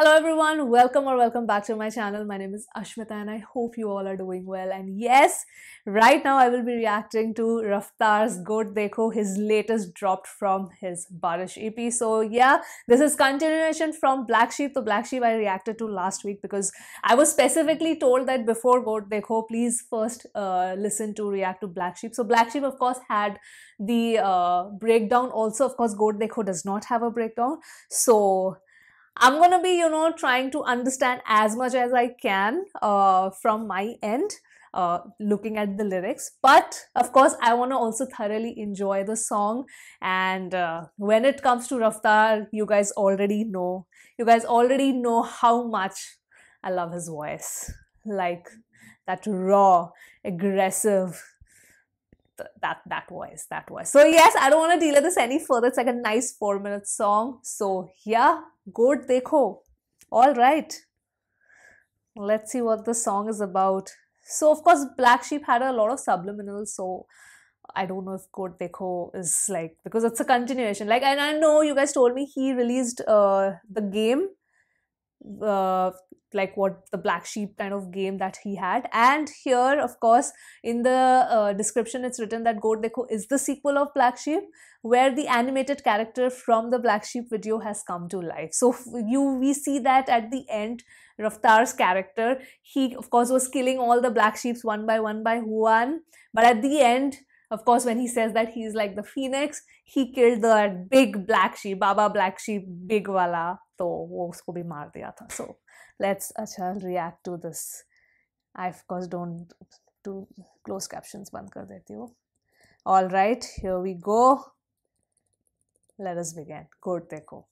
Hello everyone, welcome or welcome back to my channel. My name is Ashmita and I hope you all are doing well. And yes, right now I will be reacting to Raftaar's Good Dekho, his latest dropped from his Barish EP. So yeah, this is continuation from Black Sheep. The Black Sheep I reacted to last week because I was specifically told that before Good Dekho, please first listen to react to Black Sheep. So Black Sheep of course had the breakdown. Also of course Good Dekho does not have a breakdown. So I'm going to be, trying to understand as much as I can from my end, looking at the lyrics. But of course, I want to also thoroughly enjoy the song. And when it comes to Raftaar, you guys already know. You guys already know how much I love his voice. Like that raw, aggressive, that voice. So yes, I don't want to delay this any further. It's like a nice 4-minute song. So yeah, Good Dekho. All right, let's see what the song is about. So of course Black Sheep had a lot of subliminals, so I don't know if Good Dekho is like, because it's a continuation. Like, and I know you guys told me he released the game, like what the Black Sheep kind of game that he had. And here of course in the description it's written that Good Dekho is the sequel of Black Sheep, where the animated character from the Black Sheep video has come to life. So we see that at the end, Raftaar's character, he of course was killing all the Black Sheeps one by one, but at the end, of course, when he says that he's like the phoenix, he killed the big Black Sheep, Baba Black Sheep, big wala, तो वो उसको भी मार दिया था. So let's react to this. I of course don't do closed captions, बंद कर देती हूँ. All right, here we go. Let us begin. Good Dekho.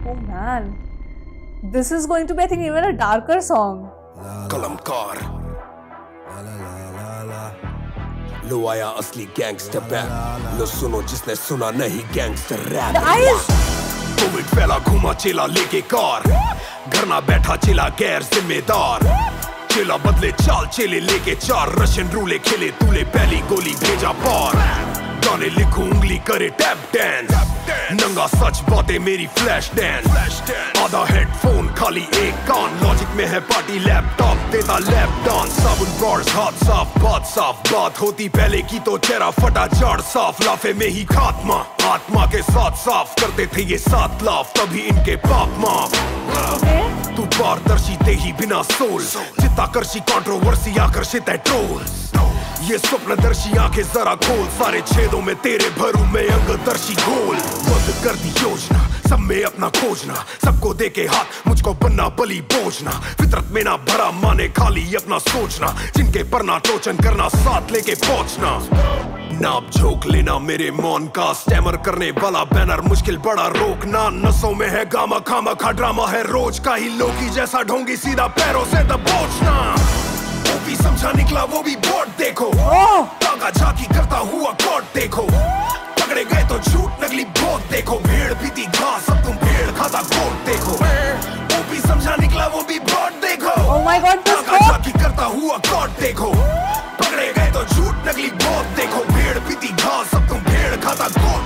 Oh man, this is going to be, I think, even a darker song. कलमकार लो आया असली gangster back लो सुनो जिसने सुना नहीं गैंगस्टर रैप कोविड फैला घुमा चेला लेके कार घर ना बैठा चेला गैर जिम्मेदार चेला बदले चाल चेले लेके चार रशियन रूले खेले तूले पहली गोली भेजा पार गाने लिखूं उंगली करे टैप डांस नंगा सच बातें मेरी फ्लैश डांस आधा हेडफोन खाली एक कान लॉजिक में है पार्टी लैपटॉप देता लैप डांस साबुन ब्रॉड्स हाथ साफ बात होती पहले की तो चेहरा फटा जड़ साफ लाफे में ही खात्मा आत्मा के साथ साफ करते थे ये 7 लाफ तभी इनके पाप माफ तू पारदर्शी थे ही बिना सोल जितना करशी कंट्रोवर्सी आकर्षित है ट्रोल ये स्वप्नदर्शी आंखें जरा खोल सारे छेदों में तेरे भरू में अंगदर्शी गोल बंद कर दी योजना सब में अपना खोजना सबको दे के हाथ मुझको बनना बली बोझना फितरत में ना भरा माने खाली अपना सोचना जिनके परना टोचन करना साथ लेके पहुंचना नाप झोंक लेना मेरे मौन का स्टैमर करने वाला बैनर मुश्किल बड़ा रोकना नसों में है गामा खामा खा ड्रामा है रोज का ही लोकी जैसा ढोंगी सीधा पैरों से दबोचना वो भी समझा निकला वो भी बोर्ड देखो तागा झाकी करता हुआ कोट देखो पकड़े गए तो झूठ नकली बोध देखो भेड़ पीती घास अब तुम भेड़ खाता गोट देखो वो भी समझा निकला वो भी बोर्ड देखो तागा झाकी करता हुआ कोट देखो पकड़े गए तो झूठ नकली बोध देखो भेड़ पीती घास अब तुम भेड़ खाता गोट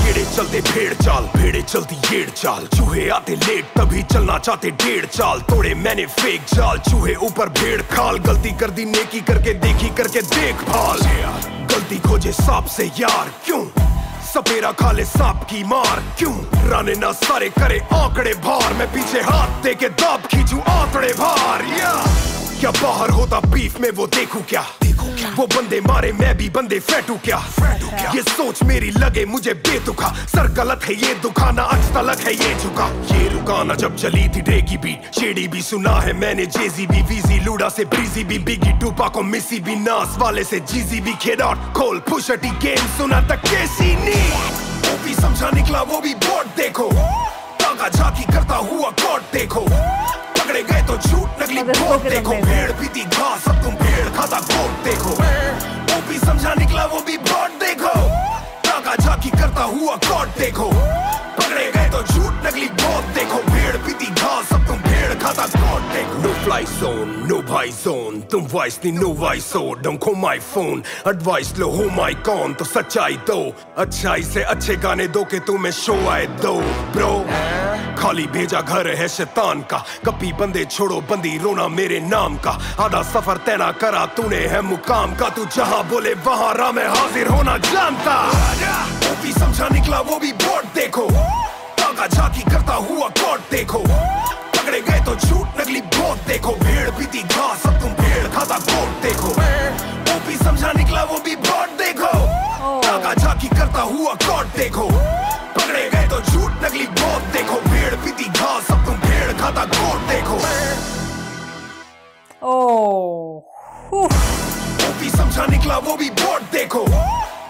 येड़े चलते भेड़ चाल भेड़े चलती येड़ चाल चूहे आते लेट तभी चलना चाहते 1.5 चाल तोड़े मैंने फेक जाल चूहे ऊपर भेड़ खाल गलती कर दी नेकी करके देखी करके देखभाल गलती खोजे सांप से यार क्यों सपेरा खा ले सांप की मार क्यों राने ना सारे करे आंकड़े भार मैं पीछे हाथ दे के दाब खींचू आंकड़े भार क्या बाहर होता बीफ में वो देखूं क्या वो बंदे मारे मैं भी बंदे फैटू क्या ये सोच मेरी लगे मुझे बेतुका सर गलत है ये दुखाना आज तलक है ये झुका ये रुकाना जब चली थी ड्रे की बीट शेडी भी सुना है मैंने जेजी भी वीजी लूडा से ब्रीजी भी बिगी टूपा को मिसी भी नास वाले से जीजी भी खेडॉट खोल पुशटी गेम सुना तक कैसी नी वो भी समझा निकला वो भी बोर्ड देखो तागा झाकी करता हुआ कोट देखो पकड़े गए तो झूठ नकली बोट देखो भेड़ पीती घास अब तुम भेड़ खाता गोट देखो वो भी समझा निकला वो भी बोट देखो तागा झाकी करता हुआ कोट देखो पकड़े गए तो झूठ नकली बोट देखो भेड़ पीती घास अब तुम भेड़ खाता गोट देखो fly zone, no buy zone. तुम voice नहीं no voice हो. Don't call my phone. Advice लो हो my con तो सच्चाई दो. अच्छाई से अच्छे गाने दो कि तुम्हें show आए दो. Bro, खाली भेजा घर है शैतान का. कभी बंदे छोड़ो बंदी रोना मेरे नाम का. आधा सफर तैना करा तूने है मुकाम का. तू जहां बोले वहां राह में हाजिर होना जानता. वो भी समझा निकला वो भी बोर्ड देखो. ताका झाकी करता हुआ कॉट देखो. पकड़े गए तो झूठ नकली बहुत देखो. भेड़ पीती घास अब तुम भेड़ खाता गोट देखो. वो भी समझा निकला वो भी बोर्ड देखो. ताका झाकी करता हुआ कॉट देखो. पकड़े गए तो झूठ नकली बहुत देखो. भेड़ पीती घास अब तुम भेड़ खाता गोट देखो. वो भी समझा निकला वो भी बोर्ड देखो.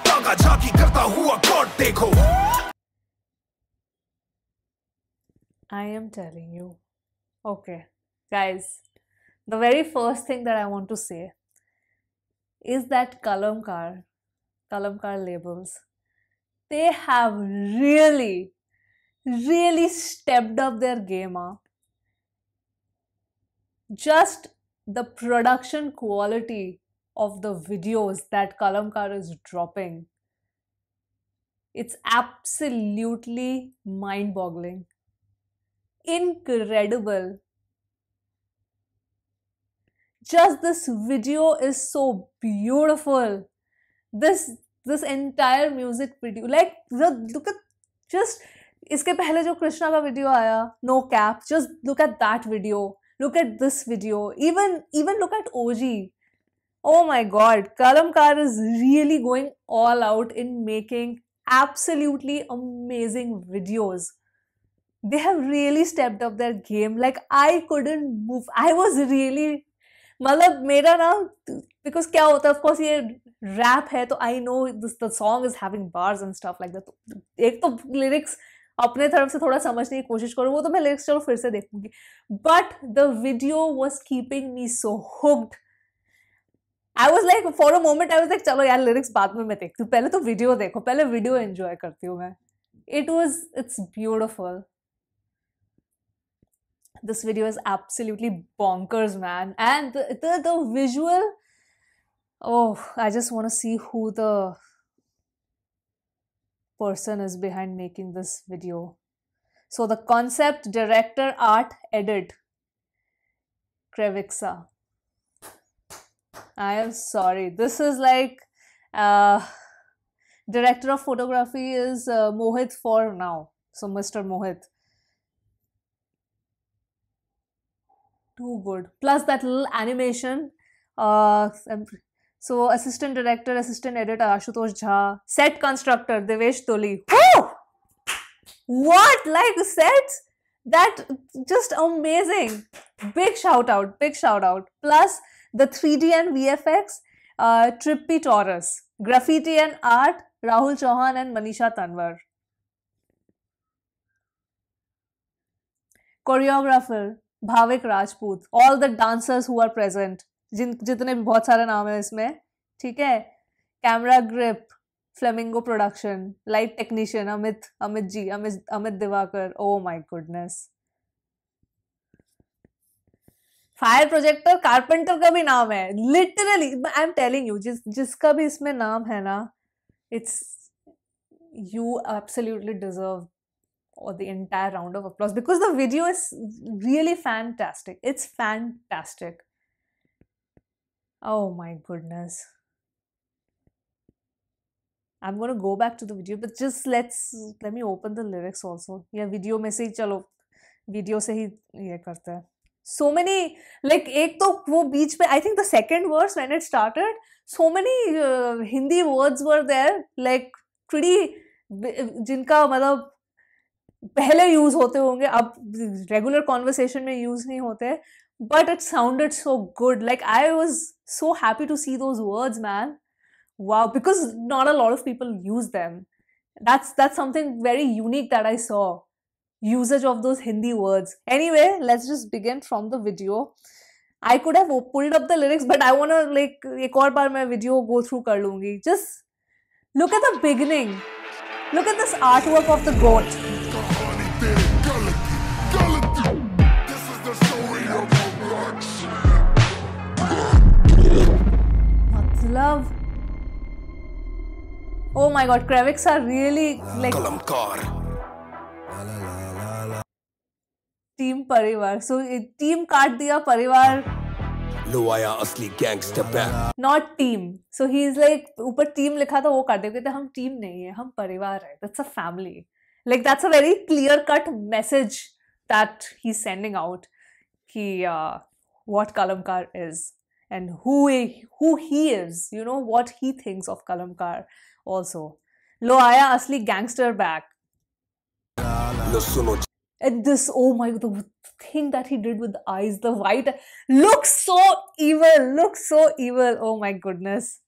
ताका झाकी करता हुआ कॉट देखो. I am telling you. Okay, guys, the very first thing that I want to say is that Kalamkar labels, they have really, really stepped up their game up. Just the production quality of the videos that Kalamkar is dropping, it's absolutely mind-boggling. Incredible. Just this video is so beautiful. This entire music video, like look at just इसके पहले जो कृष्णा का video आया, no cap, just look at that video. Look at this video. Even look at OG. Oh my God, Kalamkar is really going all out in making absolutely amazing videos. They have really stepped up their game. Like I couldn't move. I was really, मतलब मेरा ना, because क्या होता है, of course ये rap है तो I know the song is having bars and stuff like that. एक तो lyrics अपने तरफ से थोड़ा समझने की कोशिश करूँ, वो तो मैं lyrics चलो फिर से देखूंगी. But the video was keeping me so hooked. I was like, for a moment I was like, चलो यार lyrics बाद में मैं देखती हूँ, पहले तो video देखो, पहले video enjoy करती हूँ मैं. It's beautiful. This video is absolutely bonkers, man. And the visual, oh, I just want to see who the person is behind making this video. So the concept, director, art, edit, Krevixa. I am sorry. This is like, director of photography is Mohit for now. So Mr. Mohit. Too good. Plus that little animation. So assistant director, assistant editor Ashutosh Jha, set constructor Devesh Toli. Woo! What? Like sets? That just amazing. Big shout out. Big shout out. Plus the 3D and VFX, Trippy Taurus. Graffiti and art, Rahul Chauhan and Manisha Tanwar. Choreographer, Bhavik Rajput. All the dancers who are present. जितने भी बहुत सारे नाम है इसमें, ठीक है. Camera grip, flamingo production, light technician Amit Diwakar. Oh my goodness. Fire projector carpenter का भी नाम है. Literally I am telling you, जिसका भी इसमें नाम है ना, it's, you absolutely deserve the entire round of applause because the video is really fantastic. It's fantastic. Oh my goodness. I'm going to go back to the video, but just let me open the lyrics also. Yeah, video में से ही चलो, video से ही ये करते हैं. So many, like एक तो वो बीच पे, I think the second verse when it started, so many Hindi words were there, like pretty, जिनका मतलब पहले यूज होते होंगे, अब रेगुलर कॉन्वर्सेशन में यूज नहीं होते, but it sounded so good. Like I was so happy to see those words, man. Wow, because not a lot of people use them. That's something very unique that I saw. Usage of those Hindi words. Anyway, let's just begin from the video. I could have pulled up the lyrics, but I want to like एक और बार मैं video go through कर लूँगी. Just look at the beginning. Look at this artwork of the goat. मतलब oh my god, Kravitz are really like Kalamkaar team परिवार. So team काट दिया, परिवार लो आया असली gangster back not team. So he is like ऊपर टीम लिखा था वो काट दिया, कहते हम टीम नहीं है, हम परिवार है. That's a family. Like that's a very clear cut message that he's sending out. Ki what Kalamkar is and who he is. You know what he thinks of Kalamkar also. Lo aaya asli gangster back. लो सुनो And this, oh my god, the thing that he did with the eyes, the white, looks so evil, looks so evil. Oh my goodness.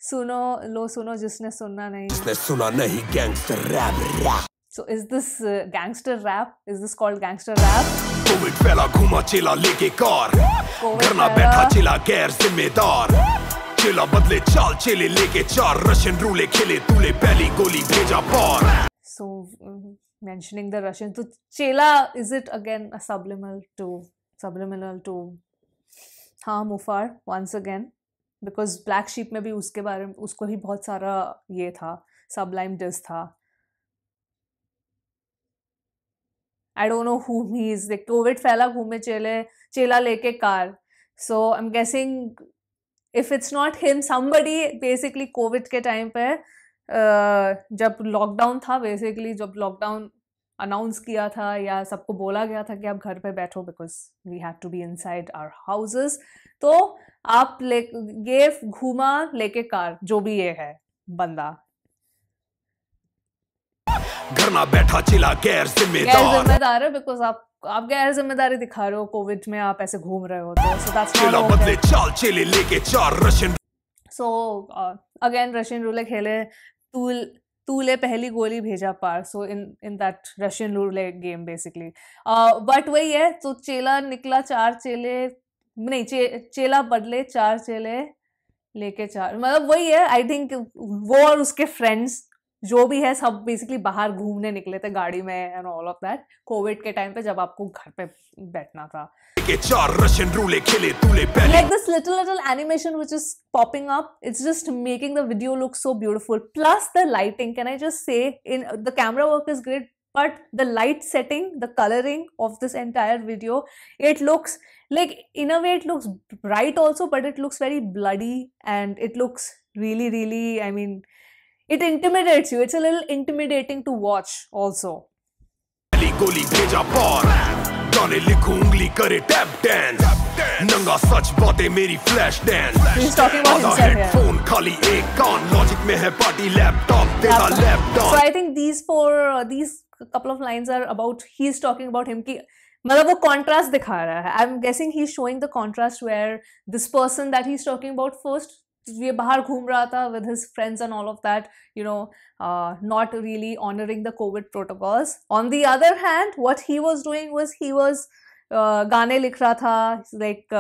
Suno, lo suno jisne sunna nahi. जिसने सुना नहीं gangster rap So is this gangster rap? Is this called gangster rap? Covid फैला घुमा चेला लेके car COVID घर ना फैला। बैठा चेला गैर जिम्मेदार चेला बदले चाल चेले लेके चार रशियन रूले खेले तूले पहली गोली भेजा पार So mentioning the Russian, so Chela, is it again a subliminal to हाँ Mufar once again, because Black Sheep में भी उसके बारे में उसको ही बहुत सारा ये था, sublime diss था. I don't know who he is. Like COVID फैला घूमे चेला लेके car. So I'm guessing if it's not him, somebody basically COVID के टाइम पे जब लॉकडाउन था, बेसिकली जब लॉकडाउन अनाउंस किया था या सबको बोला गया था कि आप घर पे बैठो because we had to be inside our houses, तो आप ये घूमा लेके कार, जो भी ये है बंदा घर ना बैठा चिला गैर जिम्मेदार है बिकॉज आप गैर जिम्मेदारी दिखा रहे हो, कोविड में आप ऐसे घूम रहे हो, तो सो दैट्स नॉट बदले चाल चेले लेके चार Russian. So again Russian roulette खेले, तूले पहली गोली भेजा पार. So in that Russian roulette game basically, but वही है. तो चेला निकला, चार चेले नहीं, चेला बदले चार चेले लेके चार, मतलब वही है. आई थिंक वो और उसके फ्रेंड्स जो भी है सब बेसिकली बाहर घूमने निकले थे गाड़ी में and all of that, Covid के टाइम पे जब आपको घर पे बैठना था. Like this little animation which is popping up, it's just making the video look so beautiful. Plus the lighting, can I just say, in the camera work is great, but the light setting, the coloring of this entire video, it looks like, in a way it looks bright also, but it looks very bloody and it looks really, I mean, it intimidates you. It's a little intimidating to watch also. गोली भेजा पार गाने लिखूं उंगली करे tap dance नंगा सच बातें मेरी flash dance. He's talking about himself here. Headphone खाली एक कान लॉजिक में है पार्टी लैपटॉप तेरा laptop. So I think these couple of lines are about, he's talking about him कि मतलब वो contrast दिखा रहा है. I'm guessing he's showing the contrast where this person that he's talking about first, ये बाहर घूम रहा था with his friends and all of that, you know, not really honoring the COVID protocols. On the other hand, what he was doing was he was गाने लिख रहा था, like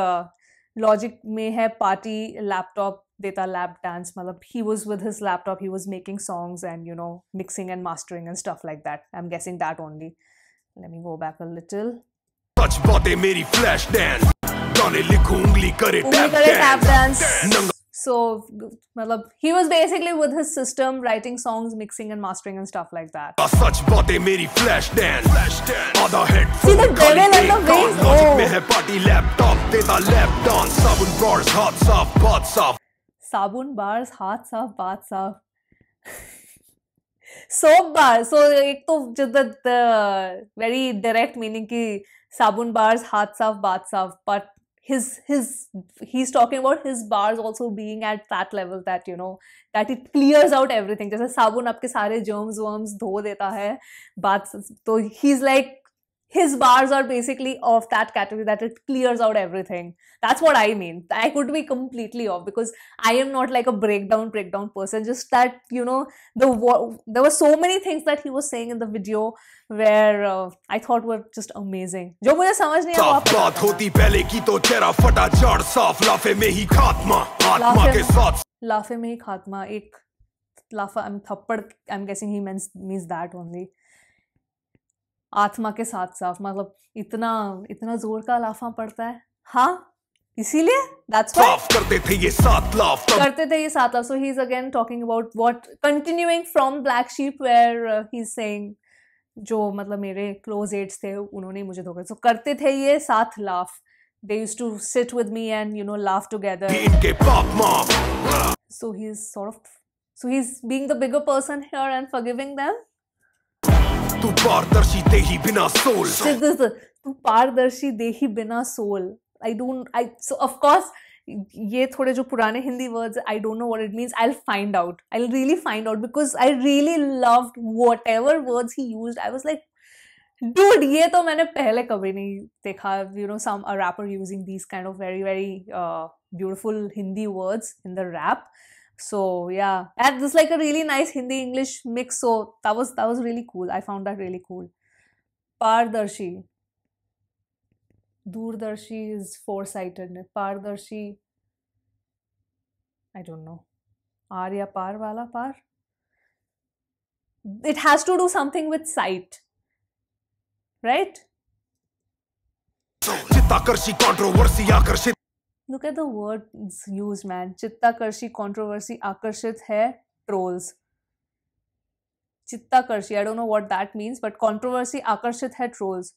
Logic में है party, laptop देता lap dance, मतलब he was with his laptop, he was making songs and, you know, mixing and mastering and stuff like that. I'm guessing that only. Let me go back a little. सच बातें मेरी flash dance गाने लिखूं उंगली करे tap dance. So, matlab, he was basically with his system writing songs, mixing and mastering and stuff like that. सच बातें मेरी flash dance आधा See headphone the devil and the waves. Logic में है party laptop तेरा laptop साबुन bars हाथ साफ बात साफ. Sabun bars, हाथ साफ, बात साफ. Soap bar. So एक तो the very direct meaning कि sabun bars, हाथ साफ, बात साफ, but he's talking about his bars also being at that level that, you know, that it clears out everything. जैसे साबुन आपके सारे germs worms धो देता है, बात तो he's like, his bars are basically of that category that it clears out everything. That's what I mean. I could be completely off because I am not like a breakdown person. Just that, you know, there were so many things that he was saying in the video where I thought were just amazing. जो मुझे समझ नहीं आया. बात होती पहले की तो चेहरा फटा जड़ साफ लाफे में ही खात्मा आत्मा के साथ. लाफे में ही खात्मा, एक लाफा थप्पड़. I'm guessing he means that only. आत्मा के साथ साफ, मतलब इतना जोर का लाफा पड़ता है. हाँ, इसीलिए that's why करते थे ये 7 लाफ करते थे ये 7 laugh. So he's again talking about what, continuing from Black Sheep where he's saying जो मतलब मेरे क्लोज एड्स थे उन्होंने मुझे धोखा. So करते थे ये 7 laugh. They used to sit with me and you know laugh together. इनके बाप माँ. So he's being the bigger person here and forgiving them. तू पारदर्शी दे ही बिना सोल. तू पारदर्शी दे ही बिना सोल. So of course ये थोड़े जो पुराने Hindi words, I don't know what it means. I'll find out. I'll really find out because I really loved whatever words he used. I was like, dude, ये तो मैंने पहले कभी नहीं देखा. You know, a rapper using these kind of very very beautiful Hindi words in the rap. So yeah, and this is like a really nice Hindi English mix. So that was really cool. I found that really cool. Pardarshi. Doordarshi is four-sighted. Pardarshi, I don't know. Arya par wala par. It has to do something with sight, right? चित्ताकर्षी controversy आकर्षित. Look at the words used, man. चित्ताकर्षी controversy आकर्षित है trolls. चित्ताकर्षी, I don't know what that means, but controversy आकर्षित है trolls.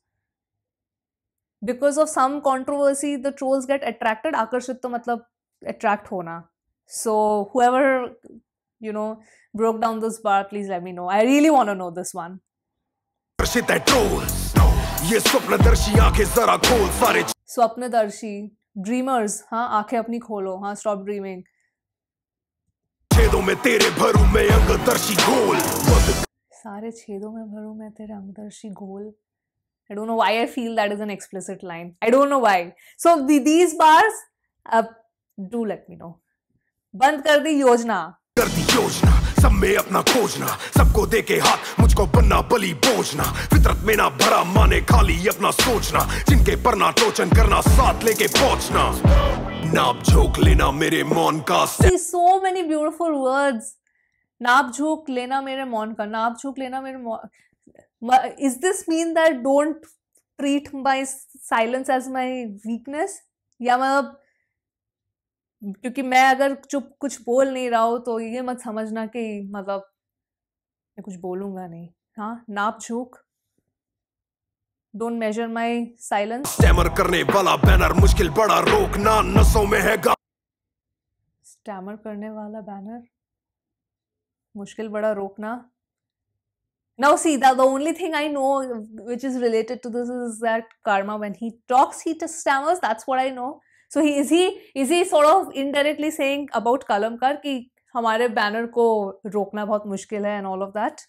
Because of some controversy, the trolls get attracted. आकर्षित तो मतलब attract होना. So whoever, you know, broke down this bar, please let me know. I really want to know this one. आकर्षित है trolls. ये स्वप्नदर्शी आंखें जरा खोल सारे. स्वप्नदर्शी, dreamers, हाँ आंखें अपनी खोलो, हाँ stop dreaming. छेदों में तेरे भरूं मैं अंगदर्शी घोल. सारे छेदों में भरूं मैं तेरे अंगदर्शी घोल. I don't know why I feel that is an explicit line. I don't know why. So these bars, do let me know. बंद कर दी योजना. कर दी योजना, सब में अपना खोजना, सबको दे के हाथ मुझको बनना बलि बोझना. फितरत में ना भरा माने खाली अपना सोचना, जिनके पर ना टोचन करना साथ लेके पहुंचना. नाप झोंक लेना मेरे मौन का. See, so many beautiful words. नाप झोंक लेना मेरे मौन का. नाप झोंक लेना मेरे मौन. Is this mean that don't treat my silence as my weakness? या मतलब क्योंकि मैं अगर चुप कुछ बोल नहीं रहा हूँ तो ये मत समझना कि मतलब मैं कुछ बोलूंगा नहीं. हाँ, नाप झोंक. Don't measure my silence. Stammer करने वाला बैनर मुश्किल बड़ा रोकना नसों में है. स्टैमर करने वाला बैनर मुश्किल बड़ा रोकना. Now see, the only thing I know which is related to this is that Karma, when he talks, he just stammers. That's what I know. So is he sort of indirectly saying about Kalamkar कि हमारे banner को रोकना बहुत मुश्किल है and all of that?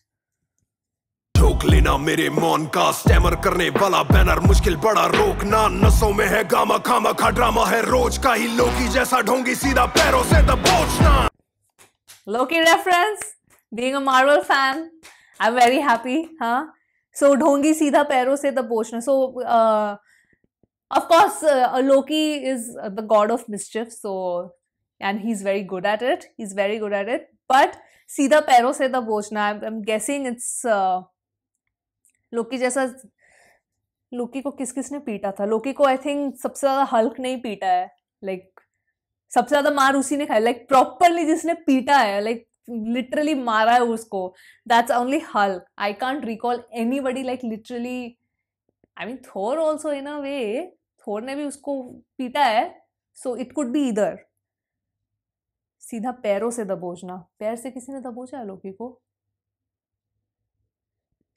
ठोक लेना मेरे मौन का. स्टैमर करने वाला बैनर मुश्किल बड़ा रोकना नसों में है. गामा खामा खा ड्रामा है रोज का ही. लोकी जैसा ढोंगी सीधा पैरों से दबोचना. Loki reference. Being a Marvel fan, I'm very happy, huh? So ढोंगी सीधा पैरों से दबोचना. So of course Loki is the god of mischief, so and he's very good at it. He's very good at it. But सीधा पैरों से दबोचना, I'm guessing it's लोकी जैसा. लोकी को किसने पीटा था? लोकी को I think सबसे ज्यादा हल्क ने ही पीटा है. Like सबसे ज्यादा मार उसी ने खाया. Like properly जिसने पीटा है, like literally मारा है उसको. That's only Hulk. I can't recall anybody like literally. I mean Thor also in a way. Thor ने भी उसको पीटा है. So it could be either. सीधा पैरों से दबोचना. पैर से किसी ने दबोचा है लोकी को?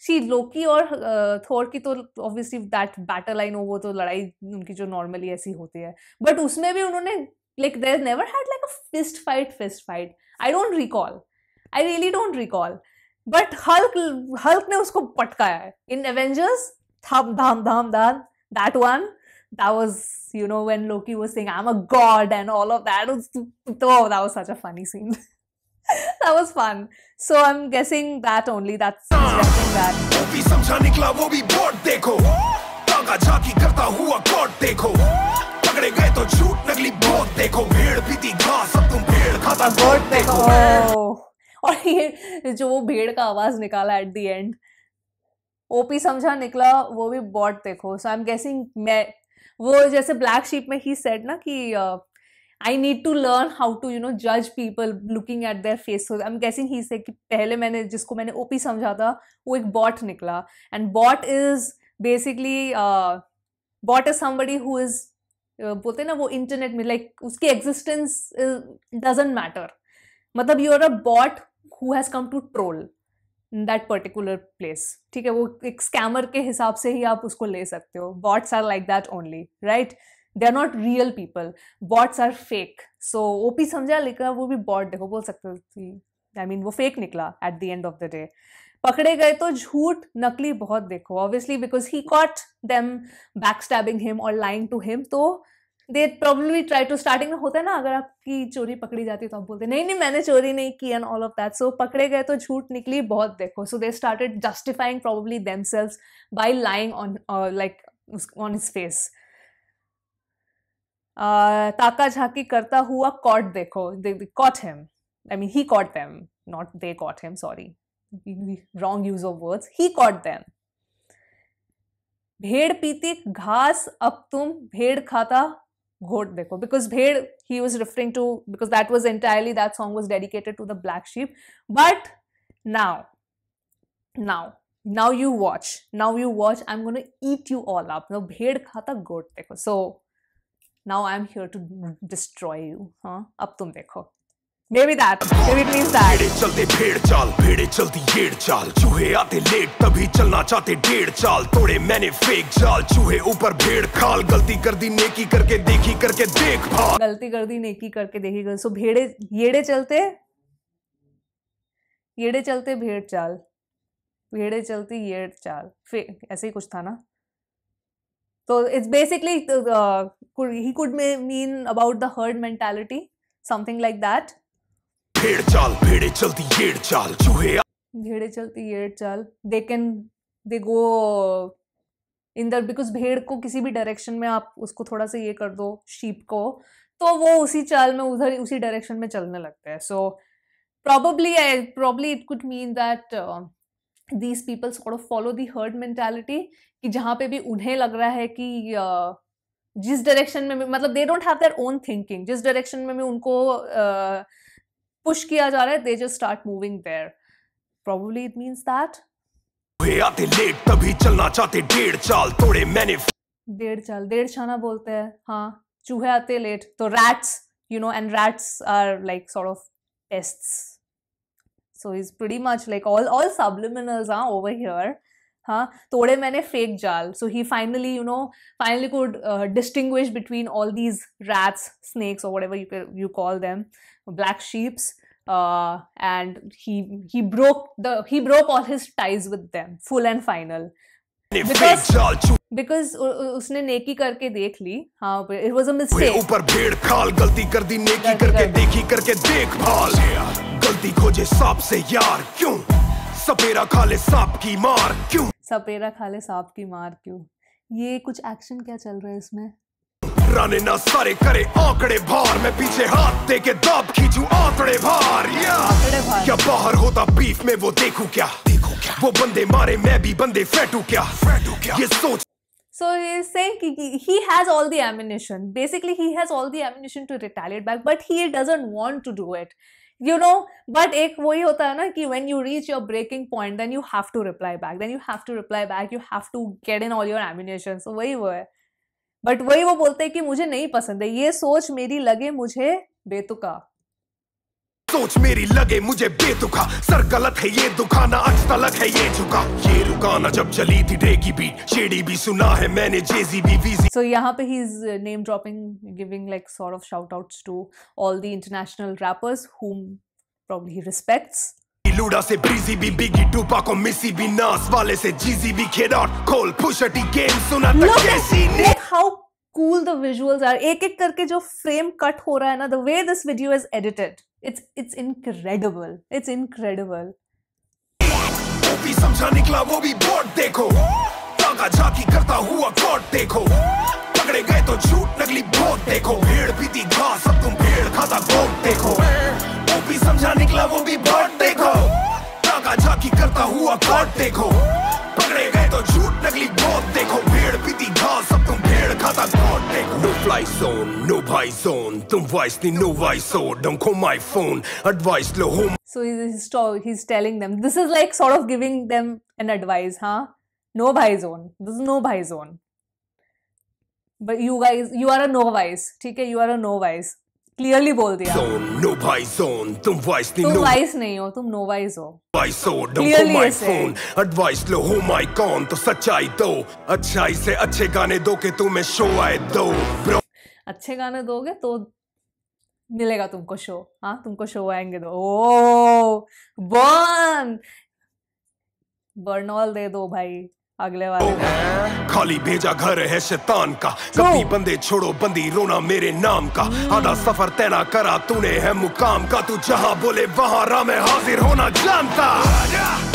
See, लोकी और थोर की तो obviously that battle I know, वो तो लड़ाई उनकी जो normally ऐसी होती है. But उसमें भी उन्होंने like they never had like a fist fight. I don't recall. I really don't recall. But Hulk ने उसको पटकाया है. In Avengers, dham dham dham dham. That one, that was, you know, when Loki was saying I'm a god and all of that. Oh, that was such a funny scene. That was fun. So I'm guessing that only. That's guessing that. वो भी समझा निकला वो भी bot देखो. ताका झाकी करता हुआ गॉड देखो. पकड़े गए तो झूठ नकली बहुत देखो. भेड़ पीती घास अब तुम भेड़ खाता गॉड देखो. और ये जो वो भेड़ का आवाज निकाला एट द एंड, ओपी समझा निकला वो भी बॉट देखो. सो आई एम गेसिंग वो जैसे ब्लैक शीप में ही सेड ना कि I need to learn how to जज people looking at their face. I am guessing he से कि पहले जिसको मैंने ओपी समझा था वो एक बॉट निकला. And bot is basically bot is somebody who is बोलते हैं ना वो इंटरनेट में लाइक उसकी एग्जिस्टेंस डजंट मैटर. मतलब you are a bot who has come to troll in that particular place. ठीक है, वो एक स्कैमर के हिसाब से ही आप उसको ले सकते हो. Bots are like that only, right? They are not real people. Bots are fake. So OP समझा, लेकिन वो भी बॉट देखो बोल सकते हो. आई मीन वो फेक निकला at the end of the day. पकड़े गए तो झूठ नकली बहुत देखो, obviously because he caught them backstabbing him और लाइंग टू हिम. तो they probably try to, starting में होता है ना, अगर आपकी चोरी पकड़ी जाती है तो आप बोलते नहीं नहीं मैंने चोरी नहीं की and all of that. So पकड़े गए तो झूठ निकली बहुत देखो. So they started justifying probably themselves by lying on like on his face. ताका झाकी करता हुआ कॉट देखो, they caught him. I mean he caught them, not they caught him, sorry, wrong use of words. He caught them. भेड़ पीती घास अब तुम भेड़ खाता घोट देखो. Because भेड़ he was referring to, because that was entirely, that song was dedicated to the black sheep. But now you watch. I'm going to eat you all up. Now भेड़ खाता घोट देखो. So now I'm here to destroy you. हाँ, अब तुम देखो. Maybe that. Maybe it means that. भेड़े चलते भेड़ चाल, भेड़े चलती येड़ चाल. चूहे आते लेट तभी चलना चाहते डेढ़ चाल. तोड़े मैंने फेक जाल, चूहे ऊपर भेड़ खाल. गलती कर दी नेकी करके देखी करके देख भाल. गलती कर दी नेकी करके देखी कर. सो भेड़े येड़े चलते भेड़ चाल, भेड़े चलती येड़ चाल, ऐसे ही कुछ था ना. तो it's basically he could mean about the herd mentality, something like that. भेड़ चाल, भेड़े चलती येड़ चाल. चूहे भेड़े चलती येड़ चाल. they go in the, because भेड़ को किसी भी डायरेक्शन में आप उसको थोड़ा सा ये कर दो शीप को, तो वो उसी चाल में उधर उसी डायरेक्शन में चलने लगते हैं. So probably it could mean that these people sort of follow the herd mentality, कि जहाँ पे भी उन्हें लग रहा है कि जिस डायरेक्शन में, मतलब they don't have their own thinking, जिस डायरेक्शन में उनको पुश किया जा रहा है, they just start moving there. Probably it means that. चूहे आते लेट तभी चलना चाहते डेढ़ चाल. तोड़े मैंने डेढ़ चाल, डेढ़ छाना बोलते हैं. हाँ, चूहे आते लेट. तो rats, and rats are like sort of pests. So he's pretty much like all subliminals over here. हाँ, तोड़े मैंने fake जाल. So he finally could distinguish between all these rats, snakes, or whatever you call them, black sheeps, and he broke all his ties with them, full and final. Because उसने नेकी करके देख ली. हाँ, it was a mistake. ऊपर भेड़ खाल, गलती कर दी नेकी करके देखी करके देख भाल. गलती खोजे सांप से यार क्यों, सपेरा खा ले सांप की मार क्यों, सपेरा खा ले सांप की मार क्यों. ये कुछ एक्शन क्या चल रहा है इसमें. राने ना सारे करे आंकड़े भार. मैं पीछे हाथ दे के दाब खींचू आंकड़े भार. क्या बाहर होता बीफ में वो देखूं क्या, वो बंदे मारे मैं भी बंदे फेंटू क्या, ये सोच. So he is saying he has all the ammunition. Basically, he has all the ammunition to retaliate back, but he doesn't want to do it. But एक वही होता है ना कि when you reach your breaking point, then you have to reply back. You have to get in all your ammunition. So वही वो है. But वही वो बोलते हैं कि मुझे नहीं पसंद है ये सोच मेरी लगे मुझे बेतुका. सोच मेरी लगे मुझे बेतुका. सर गलत है ये दुखाना, आज तलक है ये झुका. ये रुकाना जब चली थी डे की बीट, शेडी भी सुना है मैंने, जेजी भी वीजी. So यहाँ पे he is name dropping, giving like sort of shout outs to all the international rappers whom probably he respects. लूडा से ब्रीजी भी, बिगी टूपा को मिसी भी, नास वाले से जीजी भी, खेडॉट खोल पुशटी गेम सुना तक कैसी ने. Look how cool the visuals are. एक एक करके जो frame cut हो रहा है ना, the way this video is edited, it's incredible. It's incredible. वो भी समझा निकला वो भी बोर्ड देखो. ताका झाकी करता हुआ कॉट देखो. पकड़े गए तो झूठ नकली भोट देखो. भेड़ पीती घास अब तुम भेड़ खाता घोट देखो. वो भी समझा निकला वो भी बोर्ड देखो. ताका झाकी करता हुआ कॉट देखो. पकड़े गए तो झूठ नकली भोट देखो. भेड़ पीती घास अब तुम भेड़ खाता खाता कौन देखो no fly zone no buy zone तुम voice नहीं no voice so don't call my phone advice low home. So he's telling them, this is like sort of giving them an advice, huh? No bhai zone. This is no bhai zone. But you guys, you are a no vice. ठीक है, you are a no vice. Clearly बोल दिया. Zone no bhai zone तुम voice नहीं तुम no vice नहीं हो, तुम no vice हो. voice so don't call my phone advice लो हो my con तो सच्चाई दो अच्छाई से अच्छे गाने दो कि तुम्हें शो आए दो bro. अच्छे गाने दोगे तो मिलेगा तुमको शो. हाँ, तुमको शो आएंगे दो. ओ बर्नॉल दे दो भाई अगले वाले खाली भेजा घर है शैतान का कभी बंदे छोड़ो बंदी रोना मेरे नाम का आधा सफर तैना करा तूने है मुकाम का तू जहां बोले वहां राह में हाजिर होना जानता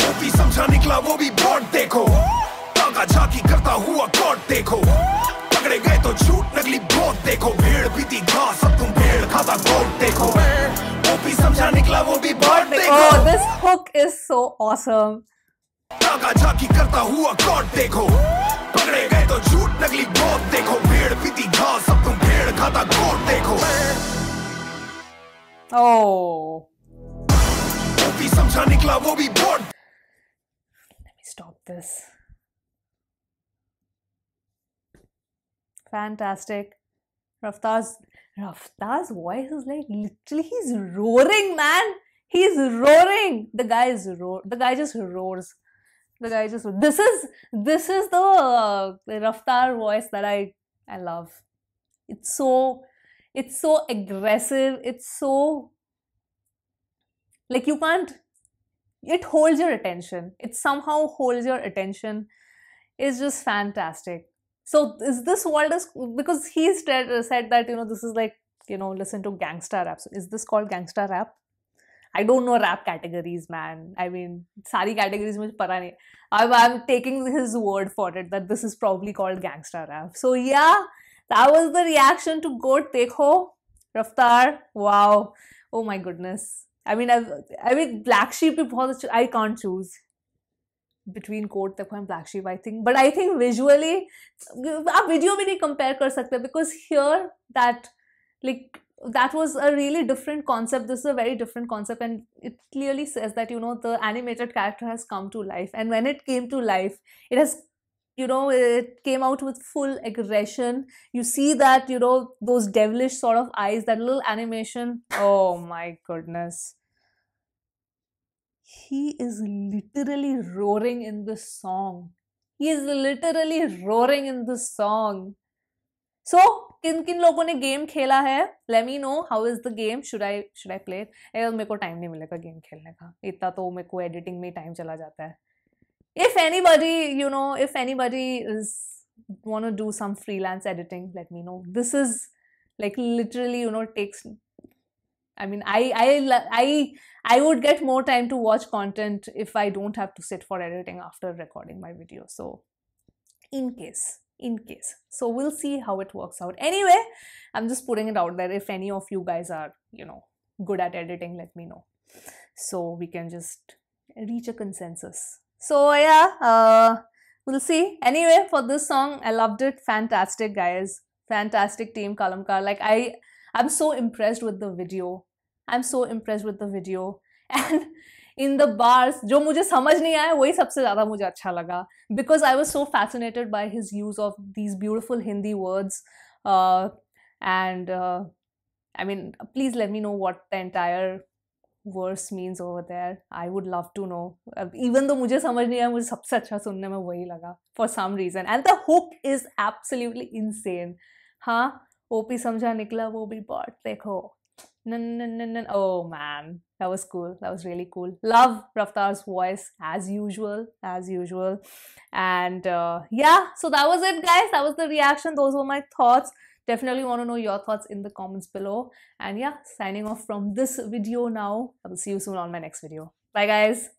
वो भी समझा निकला वो भी बॉट देखो ताका झाकी करता हुआ कॉट देखो पकड़े गए तो झूठ नकली बहुत देखो भेड़ पीती घास अब तुम भेड़ खाता गोट देखो वो भी समझा निकला वो भी बॉट देखो. Oh, this hook is so awesome. ताका झाकी करता हुआ कॉट देखो पकड़े गए तो झूठ नकली बहुत देखो भेड़ पीती घास अब तुम भेड़ खाता गोट देखो. Oh. वो भी समझा निकला वो भी bot. Let me stop this. Fantastic. Raftaar's voice is like literally he's roaring, man. He's roaring. The guy just roars. This is the Raftaar voice that I love. It's so aggressive. It's so like you can't. It holds your attention. It somehow holds your attention. It's just fantastic. So is this world is because he said that this is like listen to gangsta rap. So is this called gangsta rap? I don't know rap categories, man. I mean, sari categories मुझे पता नहीं. I'm taking his word for it that this is probably called gangsta rap. So yeah, that was the reaction to Goat Dekho, Raftaar. Wow. Oh my goodness. I mean Black Sheep I can't choose between Goat Dekho and Black Sheep, I think. But I think visually, आप video भी नहीं compare कर सकते because here that was a really different concept. This is a very different concept and it clearly says that the animated character has come to life, and when it came to life it has it came out with full aggression. You see that those devilish sort of eyes, that little animation. Oh my goodness, he is literally roaring in this song. So किन लोगों ने game खेला है? Let me know how is the game. Should I play it? मेरे को time नहीं मिलेगा game खेलने का, इतना तो मेरे को एडिटिंग में टाइम चला जाता है. If anybody is want to do some freelance editing, let me know. This is like literally takes. I mean, I would get more time to watch content if I don't have to sit for editing after recording my video. So in case. So we'll see how it works out. Anyway, I'm just putting it out there. If any of you guys are, good at editing, let me know. So we can just reach a consensus. So yeah, we'll see. Anyway, for this song, I loved it. Fantastic, guys. Fantastic team, Kalamkar. Like I'm so impressed with the video. And in the bars, जो मुझे समझ नहीं आया वही सबसे ज़्यादा मुझे अच्छा लगा, because I was so fascinated by his use of these beautiful Hindi words. I mean, please let me know what the entire verse means over there. I would love to know. Even though मुझे समझ नहीं आया, मुझे सबसे अच्छा सुनने में वही लगा for some reason. And the hook is absolutely insane. हाँ, OP समझा निकला वो भी बात देखो. Oh man, that was cool. That was really cool. Love Raftaar's voice as usual. And yeah, so that was it, guys. That was the reaction. Those were my thoughts. Definitely want to know your thoughts in the comments below. And yeah, signing off from this video now. I will see you soon on my next video. Bye, guys.